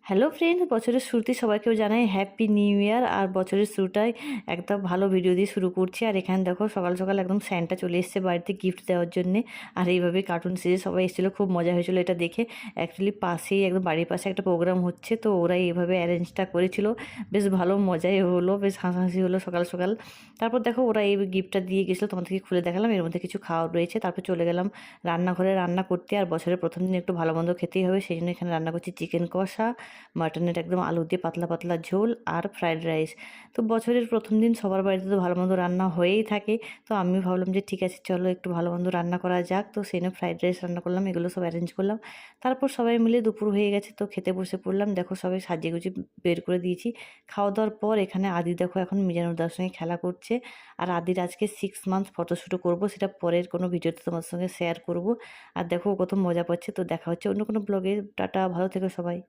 Hello friends, বছরের শুরুতে সবাইকেও জানাই হ্যাপি নিউ ইয়ার। আর বছরের শুরুটাই একটা ভালো ভিডিও দিয়ে শুরু করছি। আর এখানে দেখো সকাল সকাল একদম স্যান্টা চলে এসেছে বাড়িতে গিফট দেওয়ার জন্যে। আর এইভাবে কার্টুন সেজে সবাই এসেছিলো, খুব মজা হয়েছিল এটা দেখে। অ্যাকচুয়ালি পাশেই একদম বাড়ির পাশে একটা প্রোগ্রাম হচ্ছে, তো ওরা এইভাবে অ্যারেঞ্জটা করেছিল। বেশ ভালো মজাই হলো, বেশ হাসাহাসি হলো সকাল সকাল। তারপর দেখো ওরা এই গিফটটা দিয়ে গেছিলো, তোমাদেরকে খুলে দেখালাম। এর মধ্যে কিছু খাওয়ার রয়েছে। তারপর চলে গেলাম রান্নাঘরে রান্না করতে। আর বছরের প্রথম দিন একটু ভালো মন্দ খেতেই হবে, সেই জন্য এখানে রান্না করছি চিকেন কষা, মাটনের একদম আলু দিয়ে পাতলা পাতলা ঝোল আর ফ্রায়েড রাইস। তো বছরের প্রথম দিন সবার বাড়িতে তো ভালো মন্দ রান্না হয়েই থাকে। তো আমি ভাবলাম যে ঠিক আছে চলো একটু ভালো মন্দ রান্না করা যাক। তো সেই জন্য ফ্রায়েড রাইস রান্না করলাম, এগুলো সব অ্যারেঞ্জ করলাম। তারপর সবাই মিলে দুপুর হয়ে গেছে, তো খেতে বসে পড়লাম। দেখো সবাই সাজিয়ে গুছিয়ে বের করে দিয়েছি। খাওয়া দাওয়ার পর এখানে আদি দেখো এখন মিজানুরদার সঙ্গে খেলা করছে। আর আদির আজকে 6 মান্থ ফটোশ্যুটও করবো, সেটা পরের কোনো ভিডিওতে তোমার সঙ্গে শেয়ার করব। আর দেখো ও কত মজা পাচ্ছে। তো দেখা হচ্ছে অন্য কোনো ব্লগে। টাটা, ভালো থেকো সবাই।